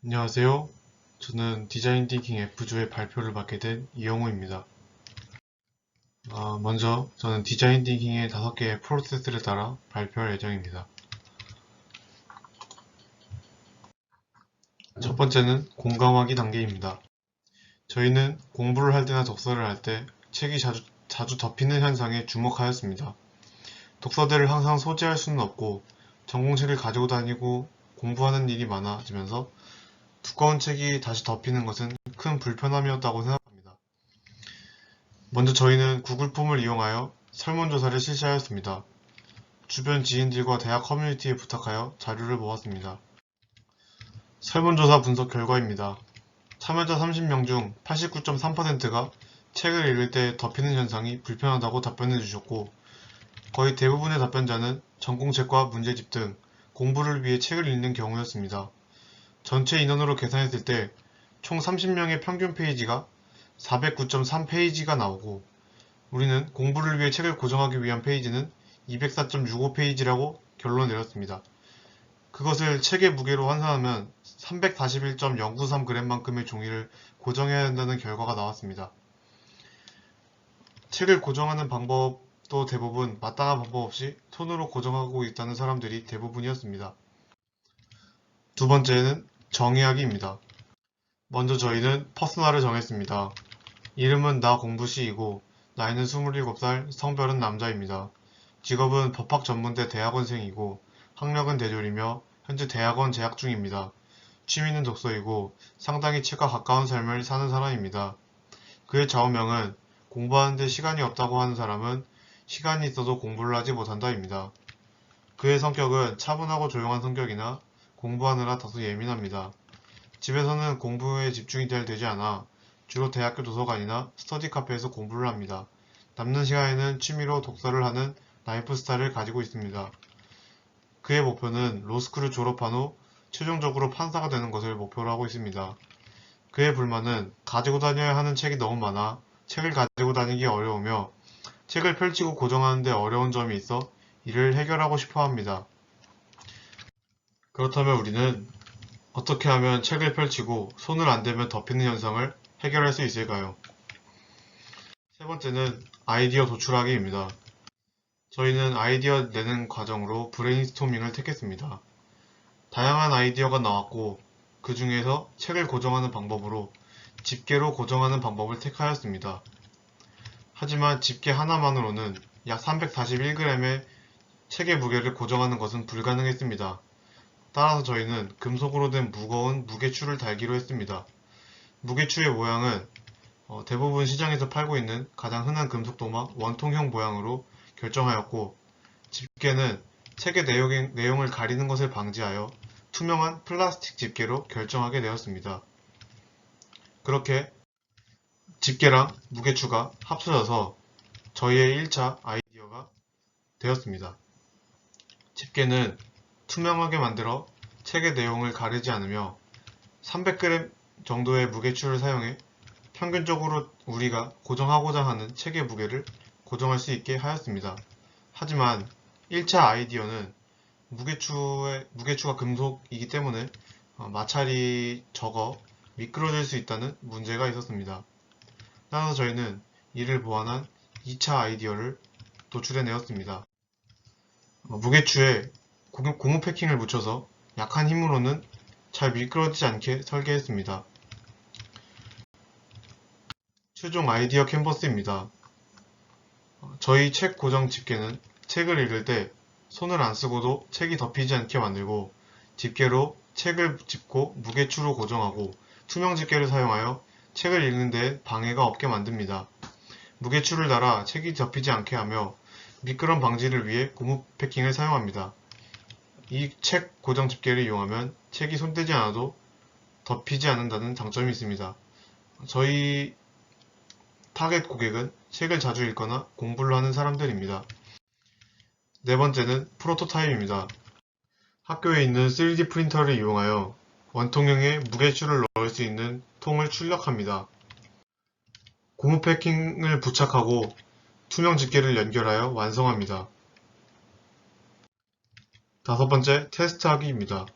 안녕하세요. 저는 디자인 띵킹 F조의 발표를 맡게 된 이영우입니다. 먼저 저는 디자인 띵킹의 5개의 프로세스를 따라 발표할 예정입니다. 첫 번째는 공감하기 단계입니다. 저희는 공부를 할 때나 독서를 할 때 책이 자주 덮이는 현상에 주목하였습니다. 독서들을 항상 소지할 수는 없고 전공책을 가지고 다니고 공부하는 일이 많아지면서 두꺼운 책이 다시 덮이는 것은 큰 불편함이었다고 생각합니다. 먼저 저희는 구글 폼을 이용하여 설문조사를 실시하였습니다. 주변 지인들과 대학 커뮤니티에 부탁하여 자료를 모았습니다. 설문조사 분석 결과입니다. 참여자 30명 중 89.3%가 책을 읽을 때 덮이는 현상이 불편하다고 답변해 주셨고, 거의 대부분의 답변자는 전공책과 문제집 등 공부를 위해 책을 읽는 경우였습니다. 전체 인원으로 계산했을 때 총 30명의 평균 페이지가 409.3페이지가 나오고, 우리는 공부를 위해 책을 고정하기 위한 페이지는 204.65페이지라고 결론 내렸습니다. 그것을 책의 무게로 환산하면 341.093g만큼의 종이를 고정해야 한다는 결과가 나왔습니다. 책을 고정하는 방법도 대부분 마땅한 방법 없이 손으로 고정하고 있다는 사람들이 대부분이었습니다. 두 번째는 정의하기입니다. 먼저 저희는 퍼스널을 정했습니다. 이름은 나공부시이고 나이는 27살, 성별은 남자입니다. 직업은 법학 전문대 대학원생이고 학력은 대졸이며 현재 대학원 재학 중입니다. 취미는 독서이고 상당히 책과 가까운 삶을 사는 사람입니다. 그의 좌우명은 공부하는데 시간이 없다고 하는 사람은 시간이 있어도 공부를 하지 못한다입니다. 그의 성격은 차분하고 조용한 성격이나 공부하느라 다소 예민합니다. 집에서는 공부에 집중이 잘 되지 않아 주로 대학교 도서관이나 스터디 카페에서 공부를 합니다. 남는 시간에는 취미로 독서를 하는 라이프 스타일을 가지고 있습니다. 그의 목표는 로스쿨을 졸업한 후 최종적으로 판사가 되는 것을 목표로 하고 있습니다. 그의 불만은 가지고 다녀야 하는 책이 너무 많아 책을 가지고 다니기 어려우며 책을 펼치고 고정하는 데 어려운 점이 있어 이를 해결하고 싶어 합니다. 그렇다면 우리는 어떻게 하면 책을 펼치고 손을 안 대면 덮이는 현상을 해결할 수 있을까요? 세 번째는 아이디어 도출하기입니다. 저희는 아이디어 내는 과정으로 브레인스토밍을 택했습니다. 다양한 아이디어가 나왔고 그 중에서 책을 고정하는 방법으로 집게로 고정하는 방법을 택하였습니다. 하지만 집게 하나만으로는 약 341g의 책의 무게를 고정하는 것은 불가능했습니다. 따라서 저희는 금속으로 된 무거운 무게추를 달기로 했습니다. 무게추의 모양은 대부분 시장에서 팔고 있는 가장 흔한 금속 도막 원통형 모양으로 결정하였고, 집게는 책의 내용을 가리는 것을 방지하여 투명한 플라스틱 집게로 결정하게 되었습니다. 그렇게 집게랑 무게추가 합쳐져서 저희의 1차 아이디어가 되었습니다. 집게는 투명하게 만들어 책의 내용을 가리지 않으며 300g 정도의 무게추를 사용해 평균적으로 우리가 고정하고자 하는 책의 무게를 고정할 수 있게 하였습니다. 하지만 1차 아이디어는 무게추가 금속이기 때문에 마찰이 적어 미끄러질 수 있다는 문제가 있었습니다. 따라서 저희는 이를 보완한 2차 아이디어를 도출해내었습니다. 무게추에 고무 패킹을 묻혀서 약한 힘으로는 잘 미끄러지지 않게 설계했습니다. 최종 아이디어 캔버스입니다. 저희 책 고정 집게는 책을 읽을 때 손을 안 쓰고도 책이 덮이지 않게 만들고, 집게로 책을 짚고 무게추로 고정하고 투명 집게를 사용하여 책을 읽는 데 방해가 없게 만듭니다. 무게추를 달아 책이 덮이지 않게 하며 미끄럼 방지를 위해 고무 패킹을 사용합니다. 이 책 고정 집게를 이용하면 책이 손대지 않아도 덮이지 않는다는 장점이 있습니다. 저희 타겟 고객은 책을 자주 읽거나 공부를 하는 사람들입니다. 네 번째는 프로토타입입니다. 학교에 있는 3D 프린터를 이용하여 원통형에 무게추를 넣을 수 있는 통을 출력합니다. 고무 패킹을 부착하고 투명 집게를 연결하여 완성합니다. 다섯 번째, 테스트하기입니다.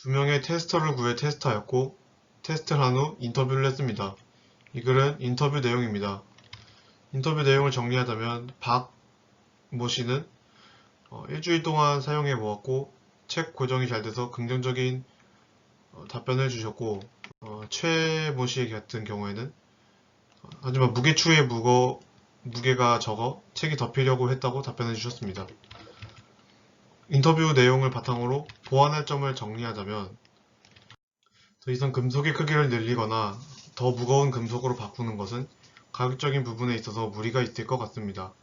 2명의 테스터를 구해 테스트하였고 테스트를 한 후 인터뷰를 했습니다. 이 글은 인터뷰 내용입니다. 인터뷰 내용을 정리하자면 박 모 씨는 일주일 동안 사용해 보았고 책 고정이 잘 돼서 긍정적인 답변을 주셨고 최 모 씨 같은 경우에는 하지만 무게추에 무게가 적어 책이 덮이려고 했다고 답변해 주셨습니다. 인터뷰 내용을 바탕으로 보완할 점을 정리하자면 더 이상 금속의 크기를 늘리거나 더 무거운 금속으로 바꾸는 것은 가격적인 부분에 있어서 무리가 있을 것 같습니다.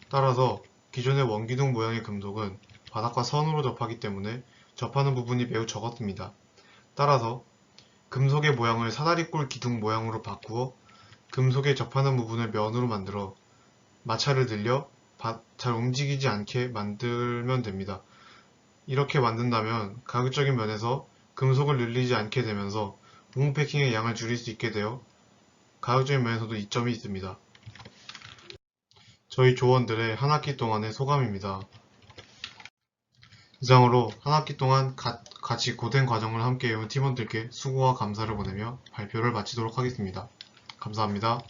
따라서 기존의 원기둥 모양의 금속은 바닥과 선으로 접하기 때문에 접하는 부분이 매우 적었습니다. 따라서 금속의 모양을 사다리꼴 기둥 모양으로 바꾸어 금속에 접하는 부분을 면으로 만들어 마찰을 늘려 잘 움직이지 않게 만들면 됩니다. 이렇게 만든다면 가격적인 면에서 금속을 늘리지 않게 되면서 고무 패킹의 양을 줄일 수 있게 되어 가격적인 면에서도 이점이 있습니다. 저희 조원들의 한 학기 동안의 소감입니다. 이상으로 한 학기 동안 같이 고된 과정을 함께 해온 팀원들께 수고와 감사를 보내며 발표를 마치도록 하겠습니다. 감사합니다.